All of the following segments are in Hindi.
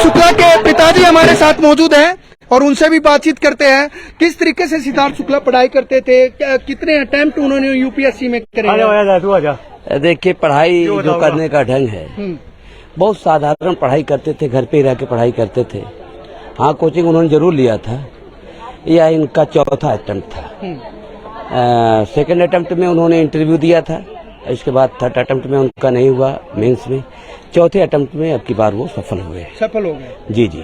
सिद्धार्थ शुक्ला के पिताजी हमारे साथ मौजूद हैं और उनसे भी बातचीत करते हैं। किस तरीके से सिद्धार्थ शुक्ला पढ़ाई करते थे, कितने अटेम्प्ट उन्होंने यूपीएससी में करे? देखिए, पढ़ाई जो करने का ढंग है, बहुत साधारण पढ़ाई करते थे, घर पे ही रह के पढ़ाई करते थे। हाँ, कोचिंग उन्होंने जरूर लिया था। यह इनका चौथा अटेम्प्ट था। सेकंड अटेम्प्ट में उन्होंने इंटरव्यू दिया था, इसके बाद थर्ड अटेम्प्ट में उनका नहीं हुआ मेंस में। चौथे अटेम्प्ट में अब की बार वो सफल हुए। जी जी।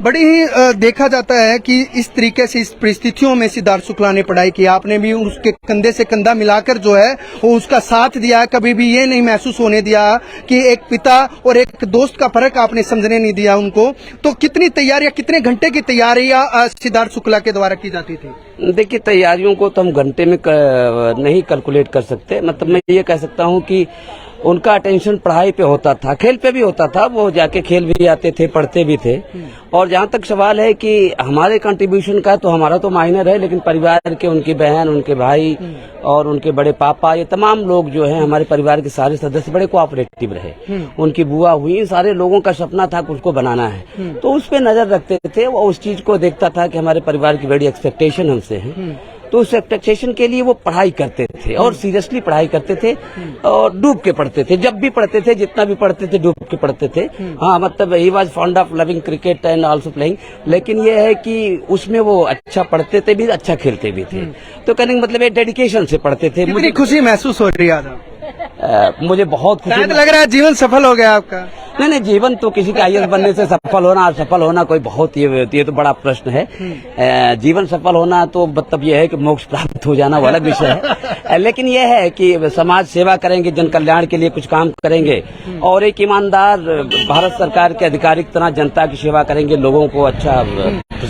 बड़ी ही देखा जाता है कि इस तरीके से, इस परिस्थितियों में सिद्धार्थ शुक्ला ने पढ़ाई की। आपने भी उसके कंधे से कंधा मिलाकर जो है वो उसका साथ दिया। कभी भी ये नहीं महसूस होने दिया कि एक पिता और एक दोस्त का फर्क आपने समझने नहीं दिया उनको। तो कितनी तैयारियां, कितने घंटे की तैयारियां सिद्धार्थ शुक्ला के द्वारा की जाती थी? देखिए, तैयारियों को तो हम घंटे में नहीं कैलकुलेट कर सकते। मतलब मैं ये कह सकता हूँ कि उनका अटेंशन पढ़ाई पे होता था, खेल पे भी होता था। वो जाके खेल भी आते थे, पढ़ते भी थे। और जहाँ तक सवाल है कि हमारे कंट्रीब्यूशन का, तो हमारा तो माइनर है, लेकिन परिवार के, उनकी बहन, उनके भाई और उनके बड़े पापा, ये तमाम लोग जो हैं हमारे परिवार के सारे सदस्य बड़े कोऑपरेटिव रहे। उनकी बुआ हुई, इन सारे लोगों का सपना था कि उसको बनाना है, तो उस पर नजर रखते थे। वो उस चीज को देखता था कि हमारे परिवार की बड़ी एक्सपेक्टेशन हमसे है, तो उस एक्सपेक्टेशन के लिए वो पढ़ाई करते थे और सीरियसली पढ़ाई करते थे और डूब के पढ़ते थे। जब भी पढ़ते थे, जितना भी पढ़ते थे, डूब के पढ़ते थे। हाँ, मतलब he was fond of loving cricket and also playing. लेकिन ये है कि उसमें वो अच्छा पढ़ते थे भी, अच्छा खेलते भी थे। तो कहने का मतलब ये डेडिकेशन से पढ़ते थे। मुझे खुशी महसूस हो रही है। मुझे बहुत खुशी लग रहा है जीवन सफल हो गया आपका। नहीं, जीवन तो किसी का आईएएस बनने से सफल होना कोई बहुत ये तो बड़ा प्रश्न है। जीवन सफल होना तो मतलब ये है कि मोक्ष प्राप्त हो जाना वो अलग विषय है। लेकिन ये है कि समाज सेवा करेंगे, जन कल्याण के लिए कुछ काम करेंगे और एक ईमानदार भारत सरकार के आधिकारिक तरह जनता की सेवा करेंगे, लोगों को अच्छा।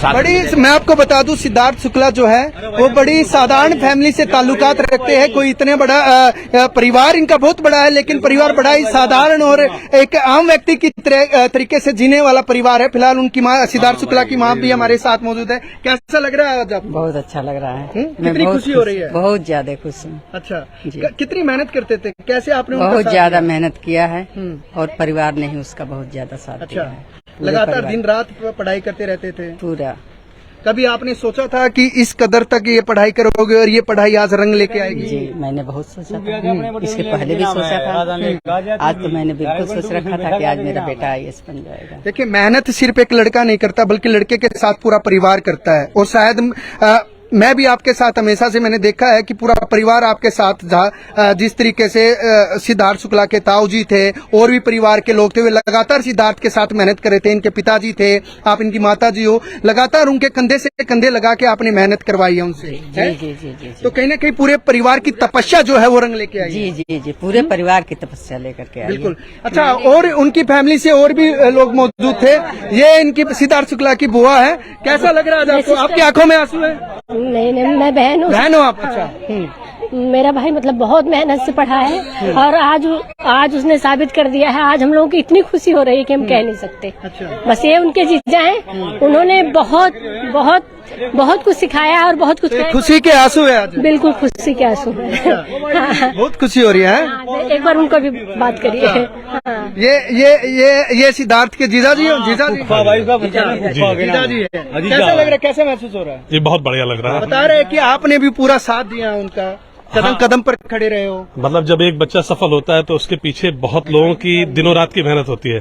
बड़ी, मैं आपको बता दूं, सिद्धार्थ शुक्ला जो है वो बड़ी साधारण फैमिली से ताल्लुकात रखते हैं। कोई इतने बड़ा परिवार इनका बहुत बड़ा है, लेकिन परिवार बड़ा ही साधारण और एक आम व्यक्ति की तरीके से जीने वाला परिवार है। फिलहाल उनकी माँ, सिद्धार्थ शुक्ला की माँ भी हमारे साथ मौजूद है। कैसा लग रहा है आज आपको? बहुत अच्छा लग रहा है। कितनी खुशी हो रही है? बहुत ज्यादा खुश हूँ। अच्छा, कितनी मेहनत करते थे, कैसे आपने? बहुत ज्यादा मेहनत किया है और परिवार ने ही उसका बहुत ज्यादा साथ दिया है। लगातार दिन रात पढ़ाई करते रहते थे पूरा। कभी आपने सोचा था कि इस कदर तक ये पढ़ाई करोगे और ये पढ़ाई आज रंग लेके आएगी? जी, मैंने बहुत सोचा था। इसके पहले भी सोचा था। आज तो मैंने बिल्कुल सोच रखा था कि आज मेरा बेटा आईएएस बन जाएगा। देखिए, मेहनत सिर्फ एक लड़का नहीं करता, बल्कि लड़के के साथ पूरा परिवार करता है। और शायद मैं भी आपके साथ हमेशा से मैंने देखा है कि पूरा परिवार आपके साथ था। जिस तरीके से सिद्धार्थ शुक्ला के ताऊ जी थे और भी परिवार के लोग थे, वे लगातार सिद्धार्थ के साथ मेहनत कर रहे थे। इनके पिताजी थे, आप इनकी माता जी हो, लगातार उनके कंधे से कंधे लगा के आपने मेहनत करवाई है उनसे। जी। तो कहीं ना कहीं पूरे परिवार की तपस्या जो है वो रंग लेके आई। जी, पूरे परिवार की तपस्या लेकर के आई। बिल्कुल। अच्छा, और उनकी फैमिली से और भी लोग मौजूद थे। ये इनकी सिद्धार्थ शुक्ला की बुआ है। कैसा लग रहा है आपको? आपकी आंखों में आंसू है? नहीं, मैं बहन हूँ। बहन हो आप? अच्छा। मेरा भाई मतलब बहुत मेहनत से पढ़ा है और आज उसने साबित कर दिया है। आज हम लोगों की इतनी खुशी हो रही है कि हम कह नहीं सकते। अच्छा। बस ये उनके जीजा हैं, उन्होंने बहुत कुछ सिखाया और बहुत कुछ। खुशी के आंसू है आज? बिल्कुल खुशी के आंसू है। बहुत खुशी हो रही है। एक बार उनको भी बात करिए। ये सिद्धार्थ के जीजा जी हो? जीजा जी है। कैसा लग रहा है, कैसे महसूस हो रहा है? ये बहुत बढ़िया लग रहा है। बता रहे हैं कि आपने भी पूरा साथ दिया उनका, कदम कदम पर खड़े रहे हो। मतलब जब एक बच्चा सफल होता है तो उसके पीछे बहुत लोगों की दिनों रात की मेहनत होती है।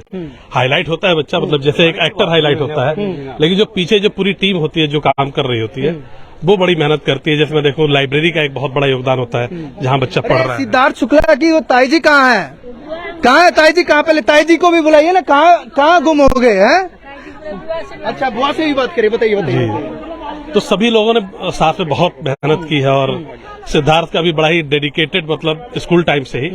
हाईलाइट होता है बच्चा, मतलब जैसे एक एक्टर हाईलाइट होता है, लेकिन जो पीछे जो पूरी टीम होती है जो काम कर रही होती है वो बड़ी मेहनत करती है। जैसे मैं देखूं, लाइब्रेरी का एक बहुत बड़ा योगदान होता है जहाँ बच्चा पढ़ रहा है। सिद्धार्थ शुक्ला की वो ताई जी कहाँ है? कहाँ है ताई जी? कहाँ? पहले ताई जी को भी बुलाइए ना। कहाँ गुम हो गए हैं? अच्छा, बुआ से भी बात करिए। बताइए। तो सभी लोगों ने साथ में बहुत मेहनत की है और सिद्धार्थ का भी बड़ा ही डेडिकेटेड, मतलब स्कूल टाइम से ही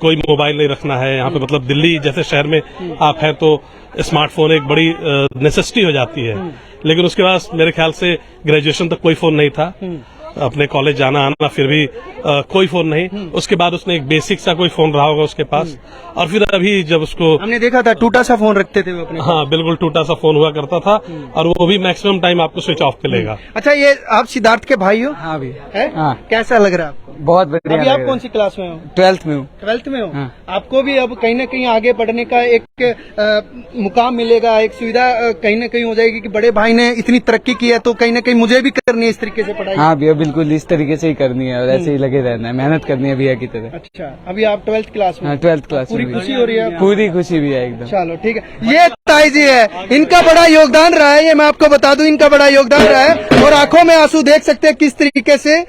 कोई मोबाइल नहीं रखना है यहाँ पे। मतलब दिल्ली जैसे शहर में आप हैं तो स्मार्टफोन एक बड़ी नेसेसिटी हो जाती है, लेकिन उसके बाद मेरे ख्याल से ग्रेजुएशन तक कोई फोन नहीं था अपने कॉलेज जाना आना, फिर भी कोई फोन नहीं। उसके बाद उसने एक बेसिक सा कोई फोन रहा होगा उसके पास, और फिर अभी जब उसको हमने देखा था टूटा सा फोन रखते थे वो अपने। हाँ बिल्कुल टूटा सा फोन हुआ करता था, और वो भी मैक्सिमम टाइम आपको स्विच ऑफ पे लेगा। अच्छा, ये आप सिद्धार्थ के भाई हो? हाँ भी है? हाँ। कैसा लग रहा है आपको? बहुत बढ़िया अभी आप लग कौन रहा सी क्लास में हो? है। 12th में हूँ। 12th में हो? हाँ। आपको भी अब कहीं ना कहीं आगे बढ़ने का एक मुकाम मिलेगा, एक सुविधा कहीं ना कहीं हो जाएगी कि बड़े भाई ने इतनी तरक्की की है तो कहीं ना कहीं मुझे भी करनी है इस तरीके से पढ़ाई। हाँ भैया बिल्कुल इस तरीके से ही करनी है और ऐसे ही लगे रहना है, मेहनत करनी है भैया की तरह। अच्छा, अभी आप 12th क्लास में? हाँ 12th क्लास पूरी में खुशी हो रही है आपको? पूरी खुशी भी है एकदम। चलो ठीक है। ये ताई जी है, इनका बड़ा योगदान रहा है, ये मैं आपको बता दूं, इनका बड़ा योगदान रहा है, और आंखों में आंसू देख सकते हैं किस तरीके से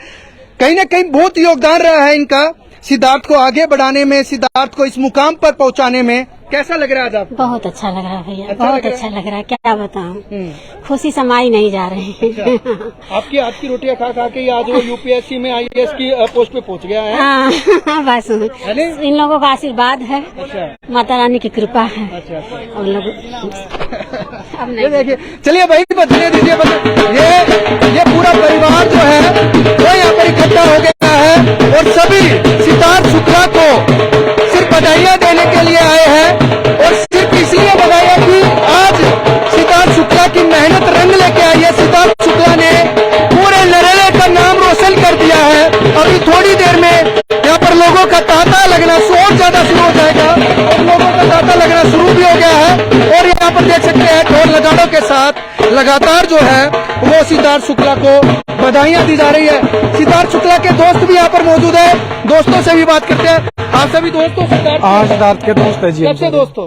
कहीं ना कहीं बहुत योगदान रहा है इनका सिद्धार्थ को आगे बढ़ाने में, सिद्धार्थ को इस मुकाम पर पहुंचाने में। कैसा लग रहा है आज आपको? बहुत अच्छा लग रहा है भैया, अच्छा बहुत लग रहा अच्छा लग रहा है, क्या बताऊं, खुशी समाई नहीं जा रही है। आपकी हाथ की रोटियां खा खा के ही आज वो यूपीएससी में IAS की पोस्ट पे पहुंच गया है। हाँ, बस है नी? इन लोगों का आशीर्वाद है, अच्छा माता रानी की कृपा है। अच्छा अच्छा। हम लोग अब ये नहीं देखिए, चलिए भाई बदले दीजिए, ये पूरा परिवार जो है वो यहाँ पर इकट्ठा हो गया है, और सभी सिद्धार्थ शुक्ला को सिर्फ बधाइयाँ देने के लिए आए हैं, और सिर्फ इसलिए बधाइयाँ कि आज सिद्धार्थ शुक्ला की मेहनत रंग लेके आई है। सिद्धार्थ शुक्ला ने पूरे नरेले का नाम रोशन कर दिया है। अभी थोड़ी देर में यहाँ पर लोगों का तांता लगना शोर ज्यादा शुरू हो जाएगा, और लोगों का तांता लगना शुरू भी हो गया है, और यहाँ पर देख सकते हैं ढोल नगाड़ों के साथ लगातार जो है वो सिद्धार्थ शुक्ला को बधाइयाँ दी जा रही है। सिद्धार्थ शुक्ला के दोस्त भी यहाँ पर मौजूद है, दोस्तों से भी बात करते हैं। आप सभी दोस्तों सिद्धार्थ? हाँ सिद्धार्थ के दोस्त है जी। कब से दोस्त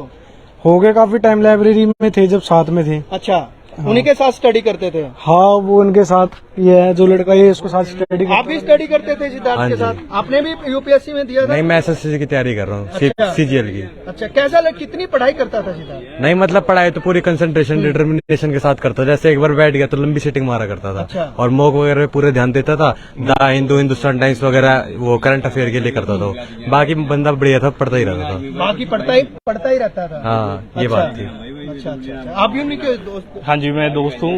हो गए काफी टाइम, लाइब्रेरी में थे जब साथ में थे। अच्छा, उन्हीं के साथ स्टडी करते थे? हाँ वो उनके साथ ये है जो लड़का ये इसको साथ स्टडी आप भी स्टडी करते थे सिद्धार्थ के साथ? आपने भी यूपीएससी में दिया था? नहीं, मैं एसएससी की तैयारी कर रहा हूँ, अच्छा। सीजीएल की। अच्छा, कैसा लग, कितनी पढ़ाई करता था सिद्धार्थ? नहीं मतलब पढ़ाई तो पूरी कंसंट्रेशन डिटर्मिनेशन के साथ करता था। जैसे एक बार बैठ गया तो लंबी सीटिंग मारा करता था। अच्छा। और मॉक वगैरह पे पूरे ध्यान देता था। द हिंदू, हिंदुस्तान टाइम्स वगैरह वो करंट अफेयर के लिए करता था। बाकी बंदा बढ़िया था, पढ़ता ही रहता था। बाकी पढ़ता ही रहता था। हाँ ये बात थी। अच्छा अच्छा अच्छा। आप भी उन्हीं के दोस्त? हाँ जी, मैं दोस्त हूँ।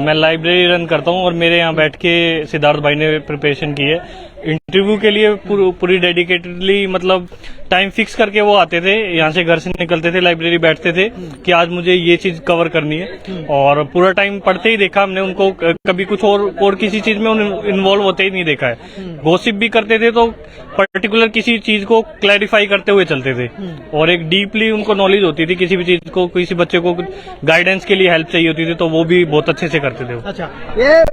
मैं लाइब्रेरी रन करता हूँ और मेरे यहाँ बैठ के सिद्धार्थ भाई ने प्रिपरेशन की है इंटरव्यू के लिए। पूरी डेडिकेटेडली, मतलब टाइम फिक्स करके वो आते थे, यहाँ से घर से निकलते थे, लाइब्रेरी बैठते थे कि आज मुझे ये चीज कवर करनी है, और पूरा टाइम पढ़ते ही देखा हमने उनको। कभी कुछ और किसी चीज में इन्वॉल्व होते ही नहीं देखा है। गॉसिप भी करते थे तो पर्टिकुलर किसी चीज को क्लैरिफाई करते हुए चलते थे, और एक डीपली उनको नॉलेज होती थी। किसी भी चीज को, किसी बच्चे को गाइडेंस के लिए हेल्प चाहिए होती थी तो वो भी बहुत अच्छे से करते थे। अच्छा, ये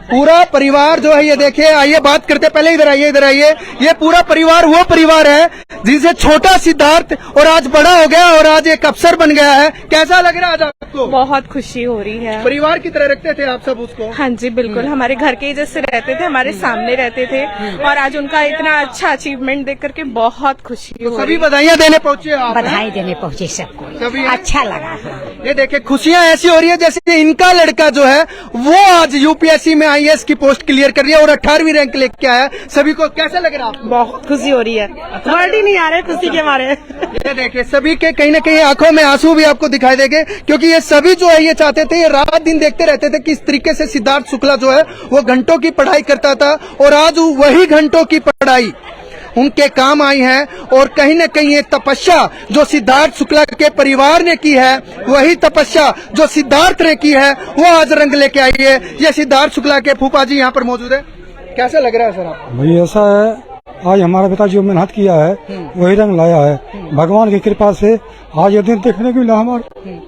पूरा परिवार जो है, ये देखिए, आइए बात करते, पहले इधर आइए। ये पूरा परिवार वो परिवार है जिनसे छोटा सिद्धार्थ और आज बड़ा हो गया और आज एक अफसर बन गया है। कैसा लग रहा है आज आपको? बहुत खुशी हो रही है। परिवार की तरह रखते थे आप सब उसको? हाँ जी बिल्कुल, हमारे घर के जैसे रहते थे, हमारे सामने रहते थे, और आज उनका इतना अच्छा अचीवमेंट देख करके बहुत खुशी हो रही सभी है। बधाइयाँ देने पहुँचे आप? बधाई देने पहुंचे सबको, सभी अच्छा लगा। ये देखिए, खुशियां ऐसी हो रही है जैसे इनका लड़का जो है वो आज यूपीएससी में IAS की पोस्ट क्लियर कर रही है और 18वीं रैंक लेके आया। सभी को कैसा लग रहा है? बहुत खुशी हो रही है, वर्ड ही नहीं आ रहे खुशी के मारे। ये देखिए, सभी के कहीं न कहीं आंखों में आंसू भी आपको दिखाई देंगे, क्योंकि ये सभी जो है ये चाहते थे, ये रात दिन देखते रहते थे किस तरीके से सिद्धार्थ शुक्ला जो है वो घंटों की पढ़ाई करता था, और आज वही घंटों की पढ़ाई उनके काम आई है। और कहीं न कहीं ये तपस्या जो सिद्धार्थ शुक्ला के परिवार ने की है, वही तपस्या जो सिद्धार्थ ने की है, वो आज रंग लेके आई है। ये सिद्धार्थ शुक्ला के फूफा जी यहाँ पर मौजूद है। कैसा लग रहा है सर आपको? भाई ऐसा है, आज हमारे पिताजी जो मेहनत किया है वही रंग लाया है। भगवान की कृपा से आज ये दिन देखने को मिला हमारे,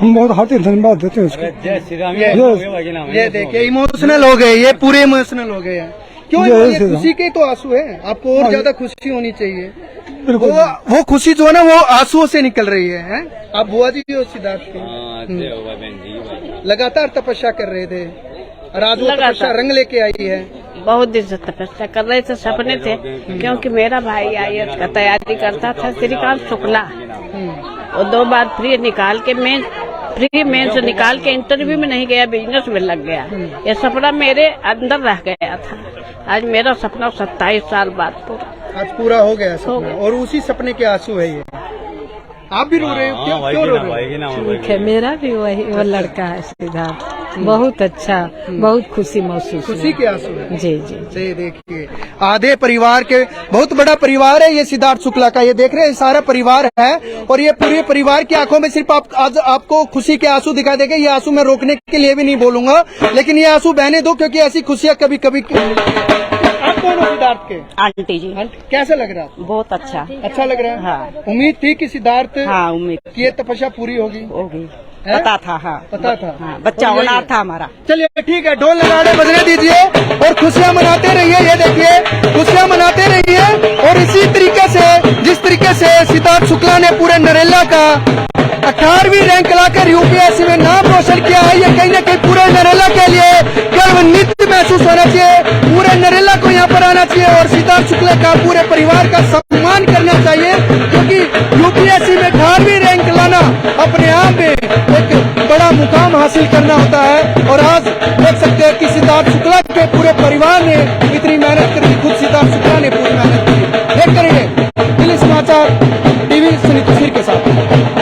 हम बहुत हार्दिक धन्यवाद देते हैं उसको। ये देखिए, इमोशनल हो गए, ये पूरे इमोशनल हो गए हैं। क्यों? ये खुशी के तो आंसू है, आपको और ज्यादा खुशी होनी चाहिए। वो खुशी जो है ना वो आंसुओं से निकल रही है। आप बुआ जी हो सिद्धार्थ के, लगातार तपस्या कर रहे थे और आज वो तपस्या रंग लेके आई है। बहुत दिन से तपस्या कर रहे थे, सपने थे, क्योंकि मेरा भाई IAS का तैयारी करता था, श्रीकांत शुक्ला, और 2 बार फ्री निकाल के प्री मेंस निकाल के इंटरव्यू में नहीं गया, बिजनेस में लग गया। ये सपना मेरे अंदर रह गया था। आज मेरा सपना 27 साल बाद पूरा, आज पूरा हो गया सपना, और उसी सपने के आंसू है ये। आप भी रो रहे हो? क्यों रो रहे हो? ठीक है, मेरा भी वही वो लड़का है सिद्धार्थ। बहुत अच्छा, बहुत खुशी महसूस खुशी के आंसू है। जी जी ये देखिए आधे परिवार के, बहुत बड़ा परिवार है ये सिद्धार्थ शुक्ला का, ये देख रहे हैं सारा परिवार है और ये पूरे परिवार की आंखों में सिर्फ आज आपको खुशी के आंसू दिखाई देंगे। ये आंसू मैं रोकने के लिए भी नहीं बोलूंगा, लेकिन ये आंसू बहने दो क्योंकि ऐसी खुशियां कभी कभी। आप कौन हो सिद्धार्थ के? आंटी जी कैसा लग रहा है? बहुत अच्छा लग रहा है। हाँ। उम्मीद थी कि सिद्धार्थ हाँ उम्मीद की ये तपस्या पूरी होगी? होगी, है? पता था। हाँ पता था। हाँ, बच्चा और होना यही है। था हमारा। चलिए ठीक है, ढोल नगाड़े बजने दीजिए और खुशियां मनाते रहिए। ये देखिए खुशियां मनाते रहिए और इसी तरीके से, जिस तरीके से सिद्धार्थ शुक्ला ने पूरे नरेला का 18वीं रैंक लाकर यूपीएससी में नाम रोशन किया है, ये कहीं न कहीं पूरे नरेला के लिए गर्वान्वित महसूस होना चाहिए। पूरे नरेला को यहाँ पर आना चाहिए और सिद्धार्थ शुक्ला का पूरे परिवार का सम्मान करना चाहिए, क्योंकि यूपीएससी में 18वीं रैंक लाना अपने आप में एक बड़ा मुकाम हासिल करना होता है। और आज देख सकते हैं कि सिद्धार्थ शुक्ला के पूरे परिवार ने इतनी मेहनत करी, खुद सिद्धार्थ शुक्ला ने पूरी मेहनत की। देख करिए दिल्ली समाचार टीवी सुनील तस्वीर के साथ।